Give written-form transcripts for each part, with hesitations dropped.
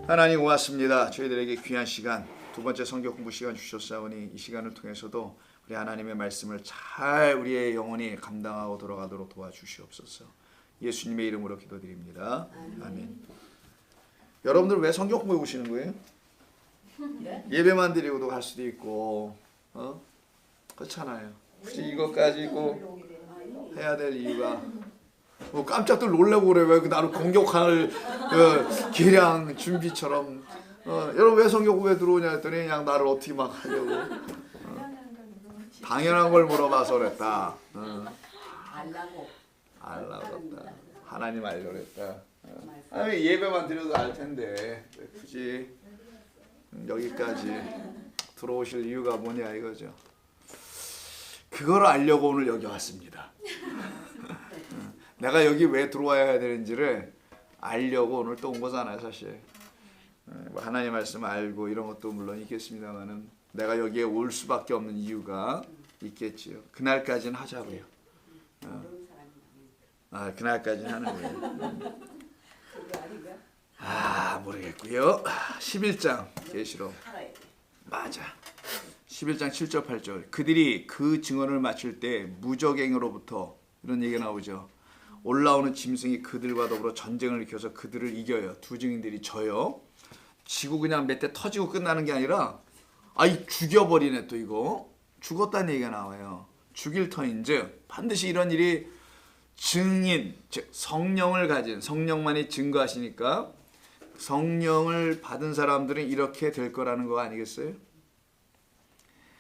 하나님 고맙습니다. 저희들에게 귀한 시간, 두 번째 성경 공부 시간 주셨사오니 이 시간을 통해서도 우리 하나님의 말씀을 잘 우리의 영혼이 감당하고 돌아가도록 도와주시옵소서. 예수님의 이름으로 기도드립니다. 아멘. 여러분들 왜 성경 공부해 오시는 거예요? 예배만 드리고도 갈 수도 있고, 그렇잖아요. 굳이 이것까지 꼭 해야 될 이유가 뭐 깜짝들 놀라고 그래. 왜 나를 공격할 계량 준비처럼. 여러분 왜 성경 공부에 들어오냐 했더니 그냥 나를 어떻게 막 하려고. 당연한 걸 물어봐서 그랬다. 알라고 했다. 하나님 알려고 했다. 아니 예배만 드려도 알 텐데 굳이 여기까지 들어오실 이유가 뭐냐 이거죠. 그걸 알려고 오늘 여기 왔습니다. 내가 여기 왜 들어와야 되는지를 알려고 오늘 또 온 거잖아요, 사실. 하나님 말씀 알고 이런 것도 물론 있겠습니다만은 내가 여기에 올 수밖에 없는 이유가 있겠지요. 그날까지는 하자고요. 그날까지는 하는 거예요. 모르겠고요. 11장 계시록 맞아. 11장 7절 8절 그들이 그 증언을 마칠 때 무적행으로부터 이런 얘기가 나오죠. 올라오는 짐승이 그들과 더불어 전쟁을 일으켜서 그들을 이겨요. 두 증인들이 져요. 지고 그냥 몇 대 터지고 끝나는 게 아니라 죽여버리네. 또 이거 죽었다는 얘기가 나와요. 죽일 터인즉 반드시 이런 일이 증인, 즉 성령을 가진, 성령만이 증거하시니까 성령을 받은 사람들은 이렇게 될 거라는 거 아니겠어요?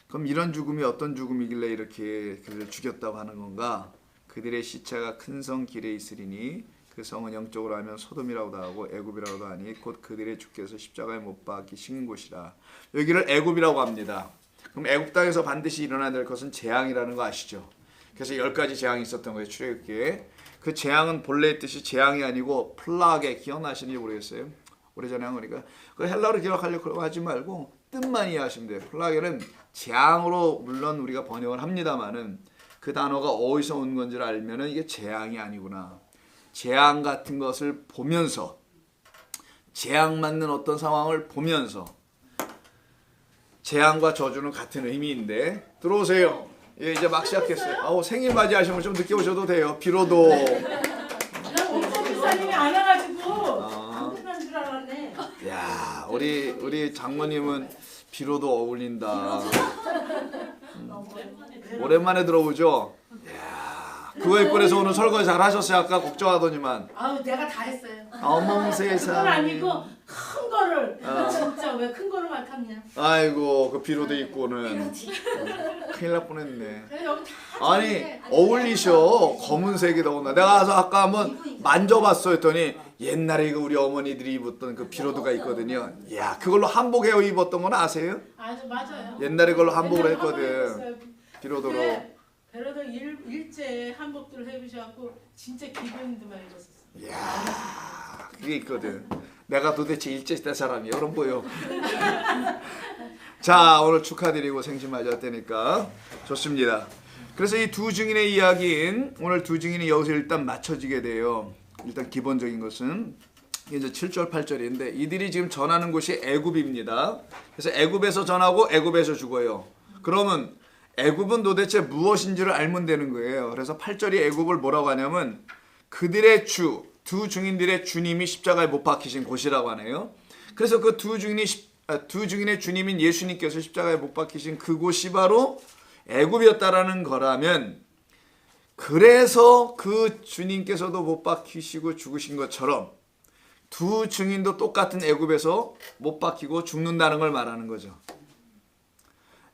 그럼 이런 죽음이 어떤 죽음이길래 이렇게 그들을 죽였다고 하는 건가? 그들의 시체가 큰 성 길에 있으리니 그 성은 영적으로 하면 소돔이라고도 하고 애굽이라고도 하니 곧 그들의 주께서 십자가에 못 박히신 곳이라. 여기를 애굽이라고 합니다. 그럼 애굽 땅에서 반드시 일어나야 될 것은 재앙이라는 거 아시죠? 그래서 10가지 재앙이 있었던 거예요. 출애굽기에. 그 재앙은 본래의 뜻이 재앙이 아니고 플라게, 기억나시는지 모르겠어요. 오래전에 한 거니까 그 헬라어로 기억하려고 하지 말고 뜻만 이해하시면 돼요. 플라게는 재앙으로 물론 우리가 번역을 합니다만은 그 단어가 어디서 온 건지를 알면은 이게 재앙이 아니구나. 재앙 같은 것을 보면서 재앙 맞는 어떤 상황을 보면서 재앙과 저주는 같은 의미인데 들어오세요. 예, 이제 막 시작했어요. 생일 맞이하시면 좀 늦게 오셔도 돼요. 비로도. 목사님이 안 와가지고 안 끝난 줄 알았네. 야, 우리 장모님은 비로도 어울린다. 오랜만에 들어오죠. 야, 그거 입고 그래서 오늘 설거지 잘 하셨어요. 아까 걱정하더니만. 내가 다 했어요. 어머 세상에. 그건 아니고 큰 거를 진짜 왜 큰 거를 막 하냐. 아이고 그 비로도 입고는 큰일 날 뻔했네. 그래, 여기 다 아니 어울리셔. 검은색이 더구나. 내가 가서 아까 한번 만져봤어 했더니 옛날에 그 우리 어머니들이 입었던 그 비로도가 있거든요. 야, 그걸로 한복 해 입었던 건 아세요? 맞아요. 옛날에 그걸로 한복을 했거든. 비로도로. 베로도 일제 한복들을 해보셔갖고 진짜 기분도 많이 입었었어. 이야, 그게 있거든. 내가 도대체 일제시대 사람이야. 그럼 뭐요? 자, 오늘 축하드리고 생신 맞았다니까 좋습니다. 그래서 이 두 증인의 이야기인 오늘 두 증인이 여기서 일단 맞춰지게 돼요. 일단 기본적인 것은 이제 7절 8절인데 이들이 지금 전하는 곳이 애굽입니다. 그래서 애굽에서 전하고 애굽에서 죽어요. 그러면 애굽은 도대체 무엇인지를 알면 되는 거예요. 그래서 8절이 애굽을 뭐라고 하냐면 그들의 주, 두 증인들의 주님이 십자가에 못 박히신 곳이라고 하네요. 그래서 그 두 증인의 주님인 예수님께서 십자가에 못 박히신 그곳이 바로 애굽이었다라는 거라면 그래서 그 주님께서도 못 박히시고 죽으신 것처럼 두 증인도 똑같은 애굽에서 못 박히고 죽는다는 걸 말하는 거죠.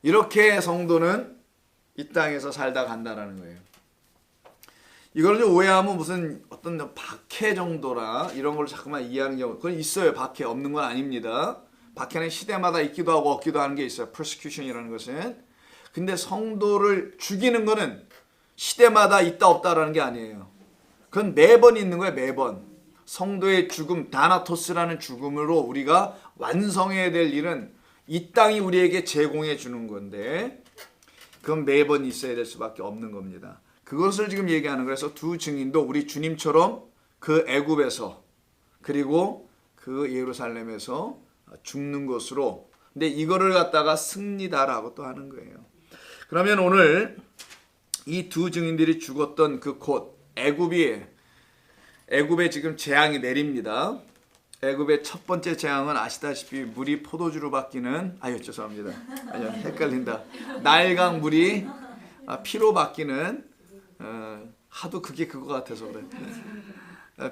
이렇게 성도는 이 땅에서 살다 간다라는 거예요. 이걸 좀 오해하면 무슨 어떤 박해 정도라 이런 걸 자꾸만 이해하는 경우 그건 있어요. 박해 없는 건 아닙니다. 박해는 시대마다 있기도 하고 없기도 하는 게 있어요. persecution이라는 것은. 근데 성도를 죽이는 거는 시대마다 있다 없다라는 게 아니에요. 그건 매번 있는 거예요. 매번. 성도의 죽음, 다나토스라는 죽음으로 우리가 완성해야 될 일은 이 땅이 우리에게 제공해 주는 건데 그건 매번 있어야 될 수밖에 없는 겁니다. 그것을 지금 얘기하는 거라서 두 증인도 우리 주님처럼 그 애굽에서 그리고 그 그 예루살렘에서 죽는 것으로. 근데 이거를 갖다가 승리다라고 또 하는 거예요. 그러면 오늘 이 두 증인들이 죽었던 그 곳 애굽에 지금 재앙이 내립니다. 애굽의 첫 번째 재앙은 아시다시피 물이 포도주로 바뀌는 죄송합니다. 아니요, 헷갈린다. 나일강 물이 피로 바뀌는 하도 그게 그거 같아서 그래.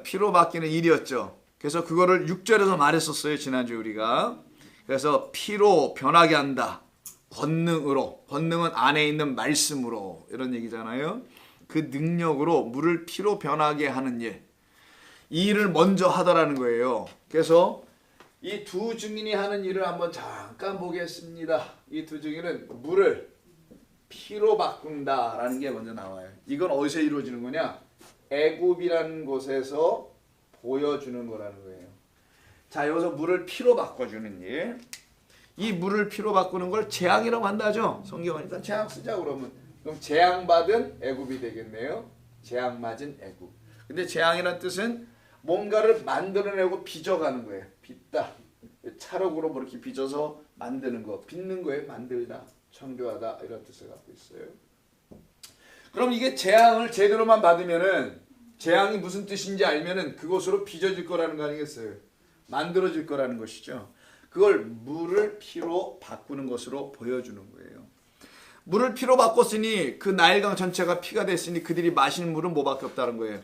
피로 바뀌는 일이었죠. 그래서 그거를 6절에서 말했었어요, 지난주 우리가. 그래서 피로 변하게 한다. 권능으로. 권능은 안에 있는 말씀으로. 이런 얘기잖아요. 그 능력으로 물을 피로 변하게 하는 일. 이 일을 먼저 하더라는 거예요. 그래서 이 두 증인이 하는 일을 한번 잠깐 보겠습니다. 이 두 증인은 물을 피로 바꾼다라는 게 먼저 나와요. 이건 어디서 이루어지는 거냐? 애굽이라는 곳에서 보여주는 거라는 거예요. 자, 여기서 물을 피로 바꿔주는 일. 이 물을 피로 바꾸는 걸 재앙이라고 한다죠. 성경은 일단 재앙 쓰자 그러면. 그럼 재앙받은 애굽이 되겠네요. 재앙 맞은 애굽. 근데 재앙이라는 뜻은 뭔가를 만들어내고 빚어가는 거예요. 빚다. 찰흙으로 뭐 이렇게 빚어서 만드는 거. 빚는 거예요. 만들다. 창조하다. 이런 뜻을 갖고 있어요. 그럼 이게 재앙을 제대로만 받으면은 재앙이 무슨 뜻인지 알면은 그것으로 빚어질 거라는 거 아니겠어요? 만들어질 거라는 것이죠. 그걸 물을 피로 바꾸는 것으로 보여주는 거예요. 물을 피로 바꿨으니 그 나일강 전체가 피가 됐으니 그들이 마시는 물은 뭐밖에 없다는 거예요.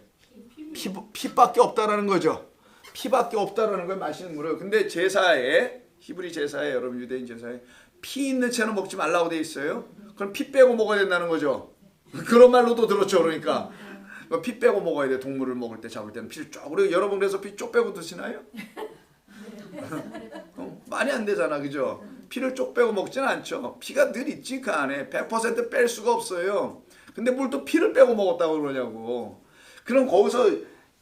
피밖에 없다라는 거죠. 피밖에 없다라는 거예요. 마시는 물을. 근데 제사에 히브리 제사에 여러분 유대인 제사에 피 있는 채는 먹지 말라고 돼 있어요. 그럼 피 빼고 먹어야 된다는 거죠. 그런 말로도 들었죠. 그러니까 피 빼고 먹어야 돼. 동물을 먹을 때 잡을 때는 피를 쫙. 그리고 여러분 그래서 피 쪽 빼고 드시나요? 많이 안 되잖아, 그죠? 피를 쪽 빼고 먹지는 않죠. 피가 늘 있지 그 안에 100% 뺄 수가 없어요. 근데 뭘 또 피를 빼고 먹었다고 그러냐고. 그럼 거기서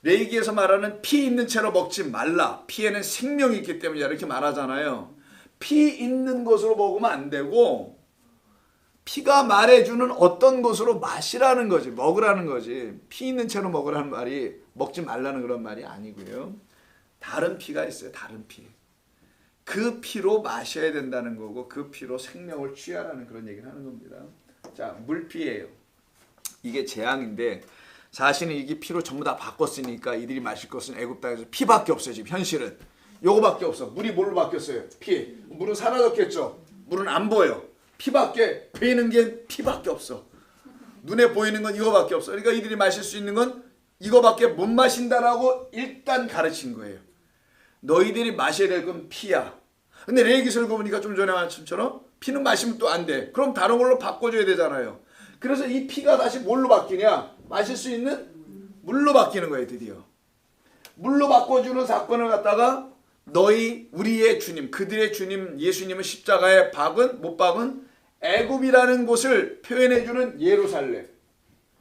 레위기에서 말하는 피 있는 채로 먹지 말라. 피에는 생명이 있기 때문에 이렇게 말하잖아요. 피 있는 것으로 먹으면 안 되고 피가 말해주는 어떤 것으로 마시라는 거지, 먹으라는 거지. 피 있는 채로 먹으라는 말이 먹지 말라는 그런 말이 아니고요. 다른 피가 있어요. 다른 피. 그 피로 마셔야 된다는 거고 그 피로 생명을 취하라는 그런 얘기를 하는 겁니다. 자, 물피예요. 이게 재앙인데 사실은 이게 피로 전부 다 바꿨으니까 이들이 마실 것은 애굽 땅에서 피밖에 없어요. 지금 현실은 요거밖에 없어. 물이 뭘로 바뀌었어요? 피. 물은 사라졌겠죠. 물은 안 보여. 피밖에 보이는 게 피밖에 없어. 눈에 보이는 건 이거밖에 없어. 그러니까 이들이 마실 수 있는 건 이거밖에 못 마신다라고 일단 가르친 거예요. 너희들이 마셔야 될 건 피야. 근데 레위기서를 보니까 좀 전에 말씀처럼 피는 마시면 또 안 돼. 그럼 다른 걸로 바꿔줘야 되잖아요. 그래서 이 피가 다시 뭘로 바뀌냐? 마실 수 있는 물로 바뀌는 거예요. 드디어. 물로 바꿔주는 사건을 갖다가 너희 우리의 주님, 그들의 주님 예수님은 십자가에 못 박은 애굽이라는 곳을 표현해주는 예루살렘.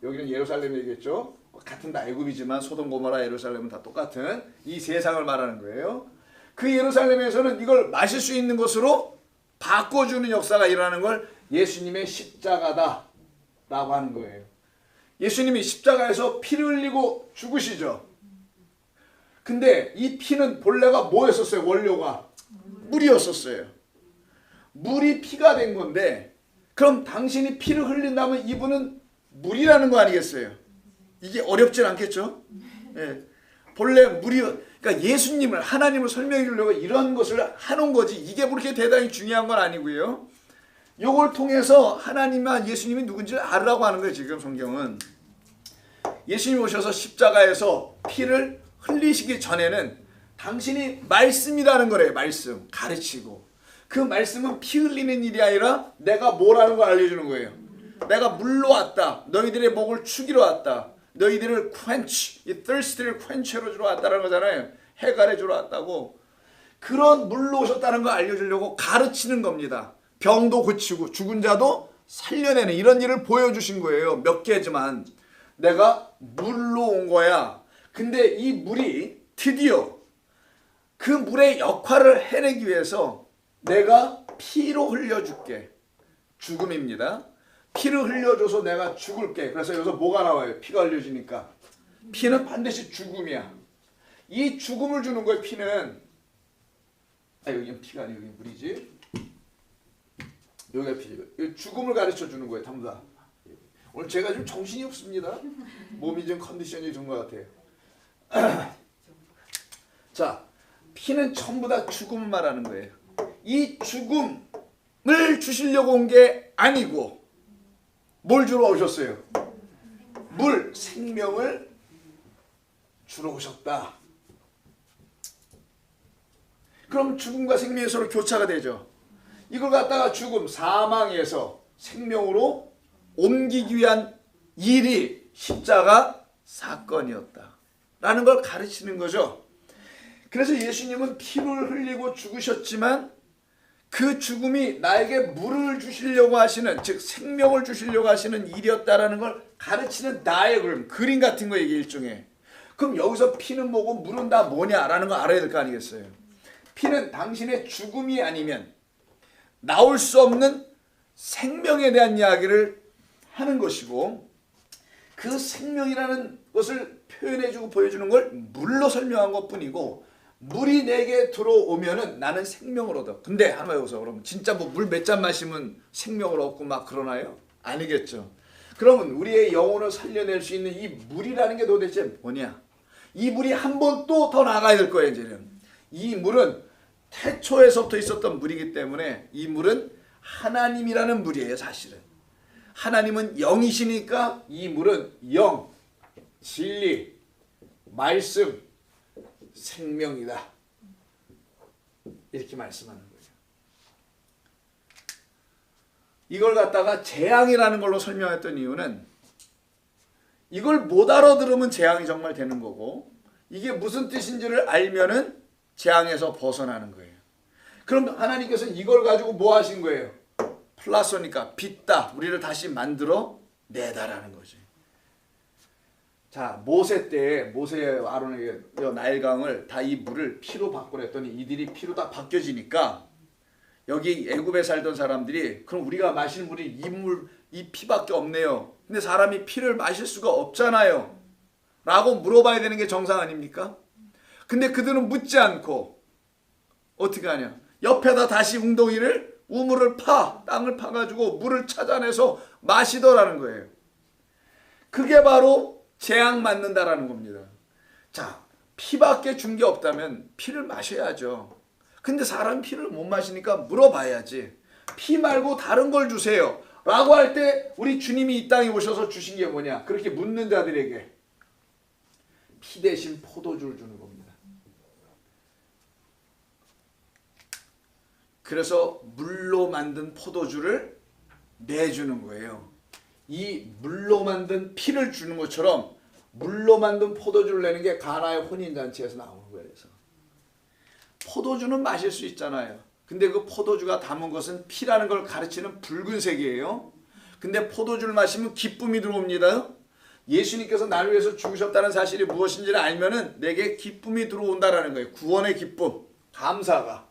여기는 예루살렘 얘기겠죠. 같은 다 애굽이지만 소돔 고모라 예루살렘은 다 똑같은 이 세상을 말하는 거예요. 그 예루살렘에서는 이걸 마실 수 있는 것으로 바꿔주는 역사가 일어나는 걸 예수님의 십자가다 라고 하는 거예요. 예수님이 십자가에서 피를 흘리고 죽으시죠. 근데 이 피는 본래가 뭐였었어요? 원료가 물이었었어요. 물이 피가 된 건데 그럼 당신이 피를 흘린다면 이분은 물이라는 거 아니겠어요? 이게 어렵진 않겠죠? 예. 본래 물이, 그러니까 예수님을, 하나님을 설명해 주려고 이런 것을 하는 거지. 이게 그렇게 대단히 중요한 건 아니고요. 요걸 통해서 하나님과 예수님이 누군지를 알으라고 하는 거예요, 지금 성경은. 예수님이 오셔서 십자가에서 피를 흘리시기 전에는 당신이 말씀이라는 거래요, 말씀. 가르치고. 그 말씀은 피 흘리는 일이 아니라 내가 뭐라는 걸 알려주는 거예요. 내가 물로 왔다. 너희들의 목을 축이러 왔다. 너희들을 quench, 이 thirst를 quench로 주러 왔다는 거잖아요. 해갈해 주러 왔다고. 그런 물로 오셨다는 걸 알려주려고 가르치는 겁니다. 병도 고치고 죽은 자도 살려내는 이런 일을 보여주신 거예요. 몇 개지만. 내가 물로 온 거야. 근데 이 물이 드디어 그 물의 역할을 해내기 위해서 내가 피로 흘려줄게. 죽음입니다. 피를 흘려줘서 내가 죽을게. 그래서 여기서 뭐가 나와요? 피가 흘려지니까. 피는 반드시 죽음이야. 이 죽음을 주는 거예요. 피는. 여기 피가 아니고 여기 물이지. 여기가 피. 이거 죽음을 가르쳐 주는 거예요, 전부 다. 오늘 제가 좀 정신이 없습니다. 몸이 좀 컨디션이 좋은 것 같아요. 자, 피는 전부 다 죽음을 말하는 거예요. 이 죽음을 주시려고 온 게 아니고 뭘 주러 오셨어요? 물, 생명을 주러 오셨다. 그럼 죽음과 생명이 서로 교차가 되죠. 이걸 갖다가 죽음, 사망에서 생명으로 옮기기 위한 일이 십자가 사건이었다 라는 걸 가르치는 거죠. 그래서 예수님은 피를 흘리고 죽으셨지만 그 죽음이 나에게 물을 주시려고 하시는, 즉 생명을 주시려고 하시는 일이었다라는 걸 가르치는 다이어그램, 그림 같은 거, 이게 일종의. 그럼 여기서 피는 뭐고 물은 다 뭐냐라는 거 알아야 될 거 아니겠어요. 피는 당신의 죽음이 아니면 나올 수 없는 생명에 대한 이야기를 하는 것이고, 그 생명이라는 것을 표현해주고 보여주는 걸 물로 설명한 것뿐이고, 물이 내게 들어오면은 나는 생명을 얻어. 근데 하나 여기서 그러면 진짜 뭐 물 몇 잔 마시면 생명을 얻고 막 그러나요? 아니겠죠. 그러면 우리의 영혼을 살려낼 수 있는 이 물이라는 게 도대체 뭐냐? 이 물이 한 번 또 더 나가야 될 거예요, 이제는. 이 물은 태초에서부터 있었던 물이기 때문에 이 물은 하나님이라는 물이에요, 사실은. 하나님은 영이시니까 이 물은 영, 진리, 말씀, 생명이다. 이렇게 말씀하는 거예요. 이걸 갖다가 재앙이라는 걸로 설명했던 이유는 이걸 못 알아들으면 재앙이 정말 되는 거고, 이게 무슨 뜻인지를 알면은 재앙에서 벗어나는 거예요. 그럼 하나님께서는 이걸 가지고 뭐 하신 거예요? 플라소니까 빚다, 우리를 다시 만들어 내다라는 거지. 자, 모세 때 모세 아론에게 나일강을 다 이 물을 피로 바꾸랬더니 이들이 피로 다 바뀌어지니까 여기 애굽에 살던 사람들이, 그럼 우리가 마시는 물이 이 물, 이 피밖에 없네요. 근데 사람이 피를 마실 수가 없잖아요 라고 물어봐야 되는 게 정상 아닙니까? 근데 그들은 묻지 않고 어떻게 하냐, 옆에다 다시 웅덩이를, 우물을 땅을 파가지고 물을 찾아내서 마시더라는 거예요. 그게 바로 재앙 맞는다라는 겁니다. 자, 피밖에 준 게 없다면 피를 마셔야죠. 근데 사람 피를 못 마시니까 물어봐야지. 피 말고 다른 걸 주세요 라고 할 때 우리 주님이 이 땅에 오셔서 주신 게 뭐냐? 그렇게 묻는 자들에게 피 대신 포도주를 주는 겁니다. 그래서 물로 만든 포도주를 내주는 거예요. 이 물로 만든 피를 주는 것처럼 물로 만든 포도주를 내는 게 가나의 혼인잔치에서 나오는 거예요. 그래서 포도주는 마실 수 있잖아요. 근데 그 포도주가 담은 것은 피라는 걸 가르치는 붉은색이에요. 근데 포도주를 마시면 기쁨이 들어옵니다. 예수님께서 나를 위해서 죽으셨다는 사실이 무엇인지를 알면은 내게 기쁨이 들어온다라는 거예요. 구원의 기쁨, 감사가.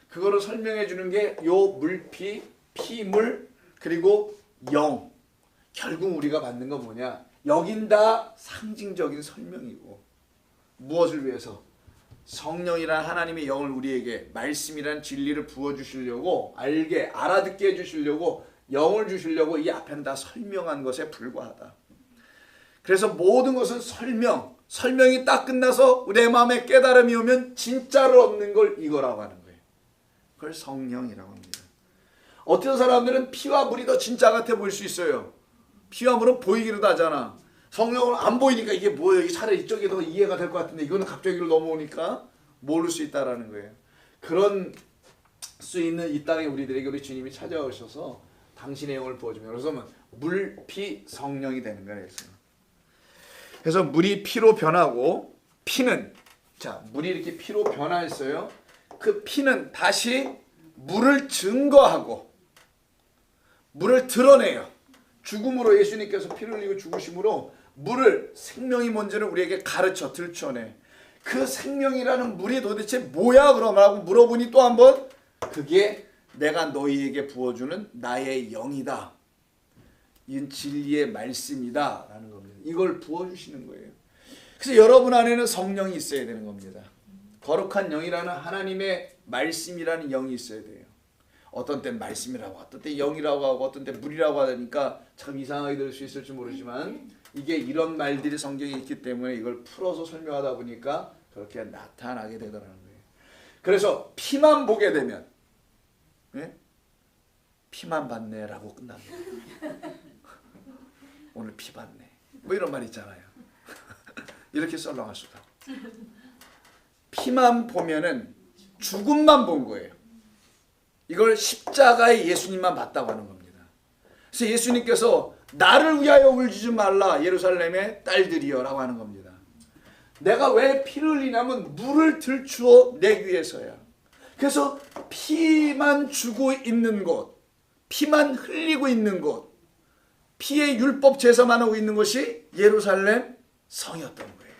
그거를 설명해 주는 게 요 물피, 피물, 그리고 영. 결국 우리가 받는 건 뭐냐? 여긴 다 상징적인 설명이고, 무엇을 위해서? 성령이란 하나님의 영을 우리에게, 말씀이란 진리를 부어주시려고, 알아듣게 해주시려고, 영을 주시려고 이 앞에는 다 설명한 것에 불과하다. 그래서 모든 것은 설명이 딱 끝나서 내 마음에 깨달음이 오면 진짜를 얻는 걸 이거라고 하는 거예요. 그걸 성령이라고 합니다. 어떤 사람들은 피와 물이 더 진짜 같아 보일 수 있어요. 피와 물은 보이기도 하잖아. 성령은 안 보이니까 이게 뭐예요? 차라리 이쪽이 더 이해가 될 것 같은데 이거는 갑자기 넘어오니까 모를 수 있다라는 거예요. 그런 수 있는 이 땅에 우리들에게 우리 주님이 찾아오셔서 당신의 영을 부어주면, 그래서 물, 피, 성령이 되는 거예요. 그래서 물이 피로 변하고, 피는, 자, 물이 이렇게 피로 변화했어요. 그 피는 다시 물을 증거하고 물을 드러내요. 죽음으로, 예수님께서 피를 흘리고 죽으심으로 물을, 생명이 뭔지를 우리에게 가르쳐 들춰내. 그 생명이라는 물이 도대체 뭐야 그러라고 물어보니 또 한 번, 그게 내가 너희에게 부어주는 나의 영이다, 이 진리의 말씀이다 라는 겁니다. 이걸 부어주시는 거예요. 그래서 여러분 안에는 성령이 있어야 되는 겁니다. 거룩한 영이라는 하나님의 말씀이라는 영이 있어야 돼요. 어떤 땐 말씀이라고, 어떤 땐 영이라고 하고, 어떤 땐 물이라고 하니까 참 이상하게 들을 수 있을지 모르지만 이게 이런 말들이 성경에 있기 때문에 이걸 풀어서 설명하다 보니까 그렇게 나타나게 되더라는 거예요. 그래서 피만 보게 되면, 예? 피만 봤네라고 끝납니다. 오늘 피 봤네. 뭐 이런 말 있잖아요. 이렇게 썰렁할 수가. 피만 보면은 죽음만 본 거예요. 이걸 십자가의 예수님만 봤다고 하는 겁니다. 그래서 예수님께서 나를 위하여 울지 말라 예루살렘의 딸들이여 라고 하는 겁니다. 내가 왜 피를 흘리냐면 물을 들추어 내기 위해서야. 그래서 피만 주고 있는 곳, 피만 흘리고 있는 곳, 피의 율법 제사만 하고 있는 것이 예루살렘 성이었던 거예요.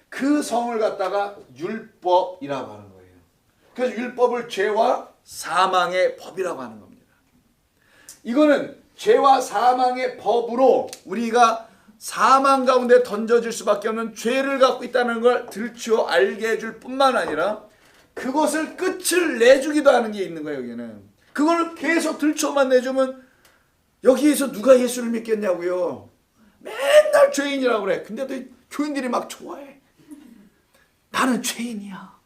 그 성을 갖다가 율법이라고 하는 거예요. 그래서 율법을 죄와 사망의 법이라고 하는 겁니다. 이거는 죄와 사망의 법으로 우리가 사망 가운데 던져질 수밖에 없는 죄를 갖고 있다는 걸 들추어 알게 해줄 뿐만 아니라 그것을 끝을 내주기도 하는 게 있는 거예요. 여기는 그걸 계속 들추어만 내주면 여기에서 누가 예수를 믿겠냐고요. 맨날 죄인이라고 그래. 근데도 교인들이 막 좋아해. 나는 죄인이야.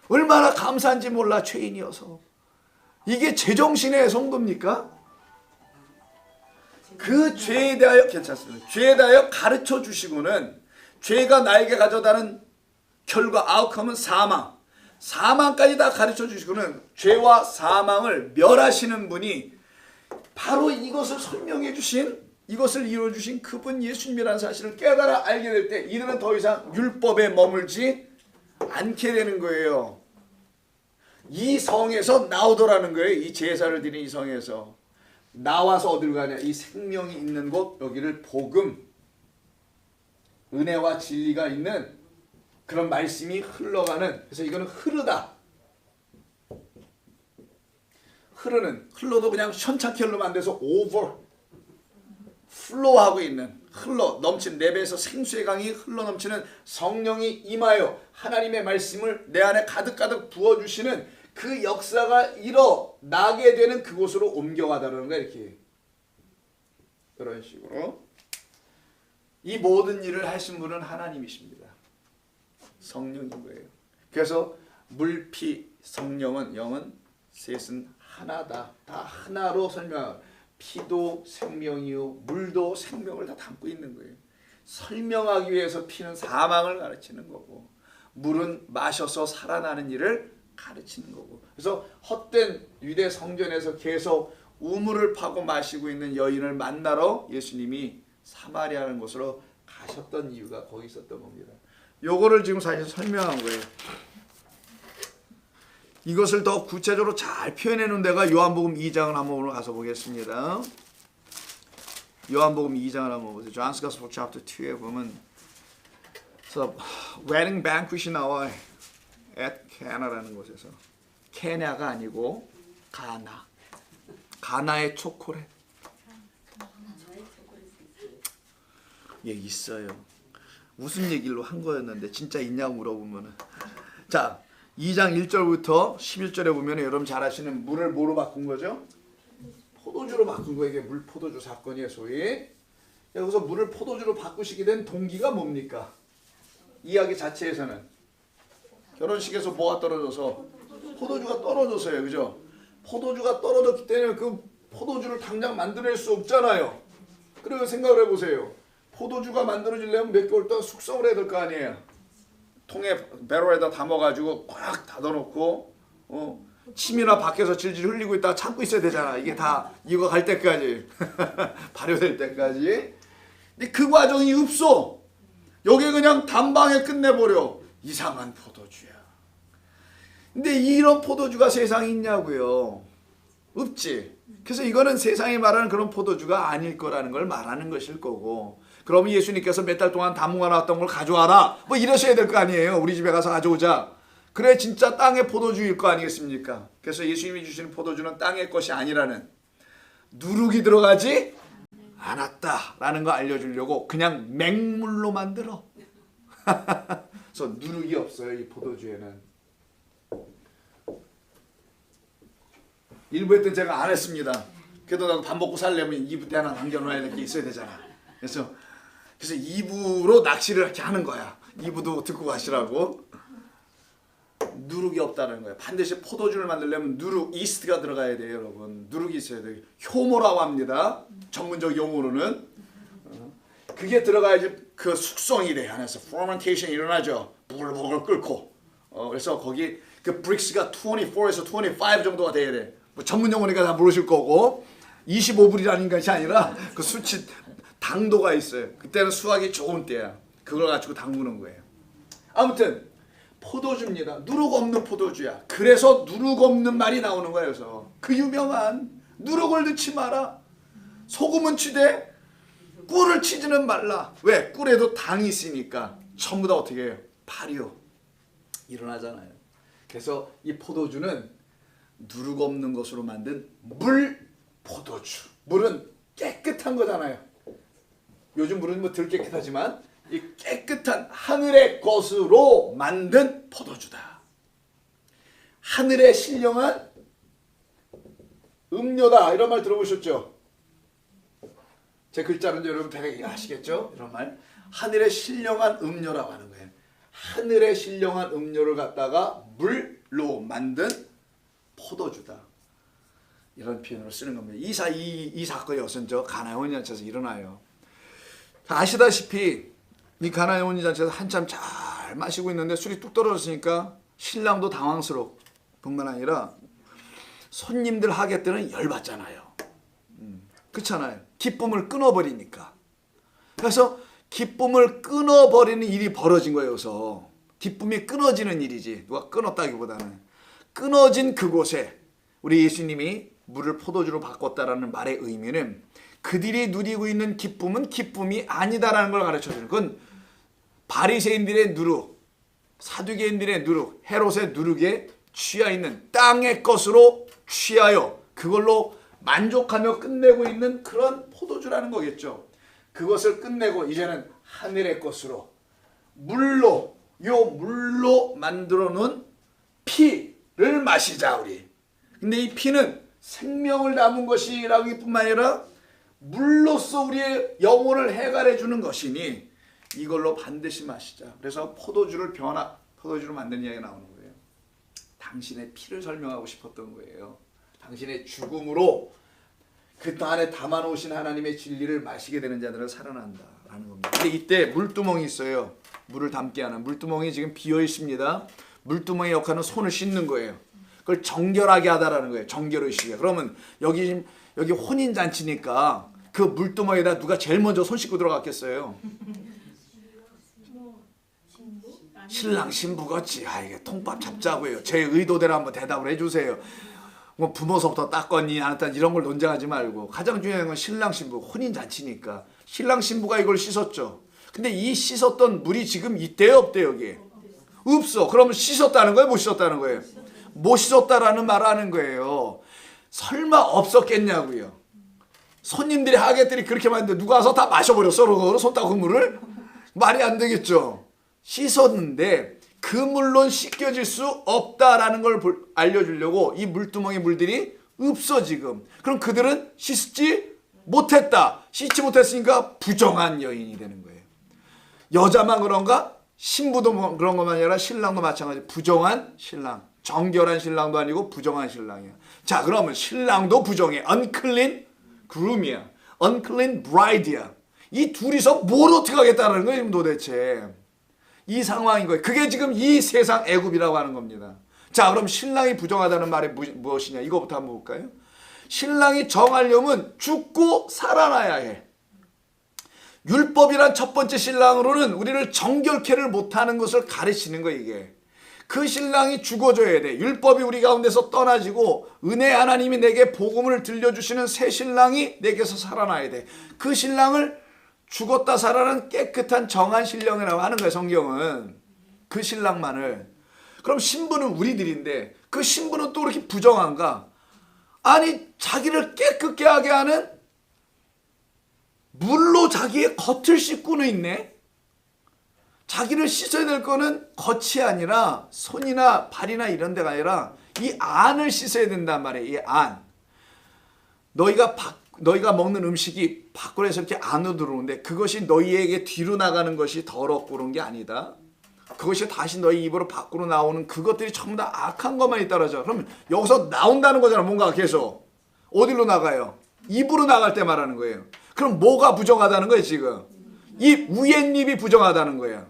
얼마나 감사한지 몰라. 죄인이어서. 이게 제정신의 성도입니까? 그 죄에 대하여 괜찮습니다. 죄에 대하여 가르쳐 주시고는 죄가 나에게 가져다는 결과 아웃컴은 사망. 사망까지 다 가르쳐 주시고는 죄와 사망을 멸하시는 분이 바로 이것을 설명해 주신, 이것을 이루어 주신 그분 예수님이라는 사실을 깨달아 알게 될 때 이들은 더 이상 율법에 머물지 않게 되는 거예요. 이 성에서 나오더라는 거예요. 이 제사를 드린 이 성에서 나와서 어디로 가냐? 이 생명이 있는 곳, 여기를 복음, 은혜와 진리가 있는 그런 말씀이 흘러가는, 그래서 이거는 흐르다. 흐르는, 흘러도 그냥 현찮게 흘러면 안 돼서 오버 플로우하고 있는, 흘러 넘치는, 내 배에서 생수의 강이 흘러 넘치는 성령이 임하여 하나님의 말씀을 내 안에 가득가득 부어주시는 그 역사가 일어나게 되는 그곳으로 옮겨가다라는 거야. 이렇게 이런 식으로 이 모든 일을 하신 분은 하나님이십니다. 성령인 거예요. 그래서 물, 피, 성령은, 영은 셋은 하나다. 다 하나로 설명. 피도 생명이요 물도 생명을 다 담고 있는 거예요. 설명하기 위해서 피는 사망을 가르치는 거고 물은 마셔서 살아나는 일을 가르치는 거고. 그래서 헛된 유대 성전에서 계속 우물을 파고 마시고 있는 여인을 만나러 예수님이 사마리아라는 곳으로 가셨던 이유가 거기 있었던 겁니다. 요거를 지금 사실 설명한 거예요. 이것을 더 구체적으로 잘 표현해 놓은 데가 요한복음 2장을 한번 가서 보겠습니다. 요한복음 2장을 한번 보세요. John's Gospel chapter 2에 보면 그래서 wedding banquet이 나와. at Cana라는 곳에서. 케냐가 아니고 가나. 가나의 초콜릿. 예, 있어요. 무슨 얘기로 한 거였는데 진짜 있냐고 물어보면은. 자, 2장 1절부터 11절에 보면 여러분 잘 아시는 물을 뭐로 바꾼 거죠? 포도주로 바꾼 거예요. 이게 물 포도주 사건이에요, 소위. 여기서 물을 포도주로 바꾸시게 된 동기가 뭡니까? 이야기 자체에서는 결혼식에서 뭐가 떨어져서 포도주가 떨어져서요, 그죠? 포도주가 떨어졌기 때문에 그 포도주를 당장 만들어낼 수 없잖아요. 그리고 생각을 해보세요. 포도주가 만들어지려면 몇 개월 동안 숙성을 해야 될 거 아니에요. 통에 배럴에다 담아가지고 꽉 닫아놓고 침이나 밖에서 질질 흘리고 있다가 참고 있어야 되잖아. 이게 다 익어갈 때까지 발효될 때까지. 근데 그 과정이 없어. 여기 그냥 단방에 끝내버려. 이상한 포도주야. 근데 이런 포도주가 세상에 있냐고요. 없지. 그래서 이거는 세상이 말하는 그런 포도주가 아닐 거라는 걸 말하는 것일 거고. 그러면 예수님께서 몇 달 동안 담가 놨던 걸 가져와라. 뭐 이러셔야 될 거 아니에요. 우리 집에 가서 가져오자. 그래 진짜 땅의 포도주일 거 아니겠습니까? 그래서 예수님이 주시는 포도주는 땅의 것이 아니라는 누룩이 들어가지 않았다라는 거 알려주려고 그냥 맹물로 만들어. 그래서 누룩이 없어요. 이 포도주에는. 1부 했던 제가 안 했습니다. 그래도 나도 밥 먹고 살려면 2부 때 하나 남겨놔야 될 게 있어야 되잖아. 그래서 2부로 낚시를 이렇게 하는 거야. 2부도 듣고 가시라고. 누룩이 없다는 거예요. 반드시 포도주를 만들려면 누룩, 이스트가 들어가야 돼요, 여러분. 누룩이 있어야 돼요. 효모라고 합니다. 전문적 용어로는. 그게 들어가야지 그 숙성이 돼. 안에서 fermentation이 일어나죠. 부글부글 끓고. 그래서 거기 그 브릭스가 24에서 25 정도가 돼야 돼. 뭐 전문 용어니까 다 모르실 거고 25불이라는 것이 아니라 그 수치 당도가 있어요. 그때는 수확이 좋은 때야. 그걸 가지고 담그는 거예요. 아무튼 포도주입니다. 누룩 없는 포도주야. 그래서 누룩 없는 말이 나오는 거예요. 그래서 그 유명한 누룩을 넣지 마라. 소금은 치되 꿀을 치지는 말라. 왜? 꿀에도 당이 있으니까 전부 다 어떻게 해요? 발효 일어나잖아요. 그래서 이 포도주는 누룩 없는 것으로 만든 물 포도주. 물은 깨끗한 거잖아요. 요즘 물은 뭐 덜 깨끗하지만 이 깨끗한 하늘의 것으로 만든 포도주다. 하늘에 신령한 음료다. 이런 말 들어보셨죠? 제 글자는 여러분 대개 아시겠죠? 이런 말. 하늘에 신령한 음료라고 하는 거예요. 하늘에 신령한 음료를 갖다가 물로 만든 포도주다. 이런 표현으로 쓰는 겁니다. 이 사건이 우선 저 가나안 혼인잔치에서 일어나요. 아시다시피 이 가나안 혼인잔치에서 한참 잘 마시고 있는데 술이 뚝 떨어졌으니까 신랑도 당황스럽고 뿐만 아니라 손님들 하객 때는 열받잖아요. 그렇잖아요. 기쁨을 끊어버리니까. 그래서 기쁨을 끊어버리는 일이 벌어진 거예요. 그래서 기쁨이 끊어지는 일이지 누가 끊었다기보다는 끊어진 그곳에 우리 예수님이 물을 포도주로 바꿨다라는 말의 의미는 그들이 누리고 있는 기쁨은 기쁨이 아니다라는 걸 가르쳐주는 건 바리새인들의 누룩, 사두개인들의 누룩, 헤롯의 누룩에 취하 있는 땅의 것으로 취하여 그걸로 만족하며 끝내고 있는 그런 포도주라는 거겠죠. 그것을 끝내고 이제는 하늘의 것으로 물로 만들어 놓은 피를 마시자 우리. 근데 이 피는 생명을 담은 것이라기 뿐만 아니라 물로써 우리의 영혼을 해갈해 주는 것이니 이걸로 반드시 마시자. 그래서 포도주로 만드는 이야기가 나오는 거예요. 당신의 피를 설명하고 싶었던 거예요. 당신의 죽음으로 그 안에 담아놓으신 하나님의 진리를 마시게 되는 자들은 살아난다라는 겁니다. 근데 이때 물두멍이 있어요. 물을 담게 하는 물두멍이 지금 비어 있습니다. 물두멍의 역할은 손을 씻는 거예요. 그걸 정결하게 하다라는 거예요. 정결의식에. 그러면 여기 혼인 잔치니까 그 물두멍에다 누가 제일 먼저 손 씻고 들어갔겠어요? 신랑 신부겠지. 이게 통밥 잡자고요. 제 의도대로 한번 대답을 해주세요. 뭐 부모서부터 땄거니 안 땄니 이런 걸 논쟁하지 말고 가장 중요한 건 신랑 신부 혼인 잔치니까 신랑 신부가 이걸 씻었죠. 근데 이 씻었던 물이 지금 있대요 없대요 여기? 없어. 그러면 씻었다는 거예요 못 씻었다는 거예요? 못 씻었다라는 말을 하는 거예요. 설마 없었겠냐고요. 손님들이 하객들이 그렇게 많은데 누가 와서 다 마셔버렸어 그걸 손따구물을? 말이 안 되겠죠. 씻었는데 그 물론 씻겨질 수 없다라는 걸 알려주려고 이 물두멍의 물들이 없어 지금. 그럼 그들은 씻지 못했다. 씻지 못했으니까 부정한 여인이 되는 거예요. 여자만 그런가? 신부도 그런 것만 아니라 신랑도 마찬가지. 부정한 신랑. 정결한 신랑도 아니고 부정한 신랑이야. 자 그러면 신랑도 부정해. unclean groom이야. unclean bride야. 이 둘이서 뭘 어떻게 하겠다는 거예요 지금 도대체. 이 상황인 거예요. 그게 지금 이 세상 애굽이라고 하는 겁니다. 자 그럼 신랑이 부정하다는 말이 무엇이냐 이거부터 한번 볼까요? 신랑이 정하려면 죽고 살아나야 해. 율법이란 첫 번째 신랑으로는 우리를 정결케를 못하는 것을 가르치는 거예요. 이게 그 신랑이 죽어줘야 돼. 율법이 우리 가운데서 떠나지고 은혜 하나님이 내게 복음을 들려주시는 새 신랑이 내게서 살아나야 돼. 그 신랑을 죽었다 살아난 깨끗한 정한 신령이라고 하는 거예요. 성경은 그 신랑만을. 그럼 신부는 우리들인데 그 신부는 또 그렇게 부정한가? 아니 자기를 깨끗게 하게 하는 물로 자기의 겉을 씻고는 있네. 자기를 씻어야 될 거는 겉이 아니라 손이나 발이나 이런 데가 아니라 이 안을 씻어야 된단 말이에요. 이 안. 너희가 먹는 음식이 밖으로서 이렇게 안으로 들어오는데 그것이 너희에게 뒤로 나가는 것이 더럽고 그런 게 아니다. 그것이 다시 너희 입으로 밖으로 나오는 그것들이 전부 다 악한 것만이 따라져. 그러면 여기서 나온다는 거잖아. 뭔가 계속. 어디로 나가요? 입으로 나갈 때 말하는 거예요. 그럼 뭐가 부정하다는 거예요 지금? 이 위에 입이 부정하다는 거예요.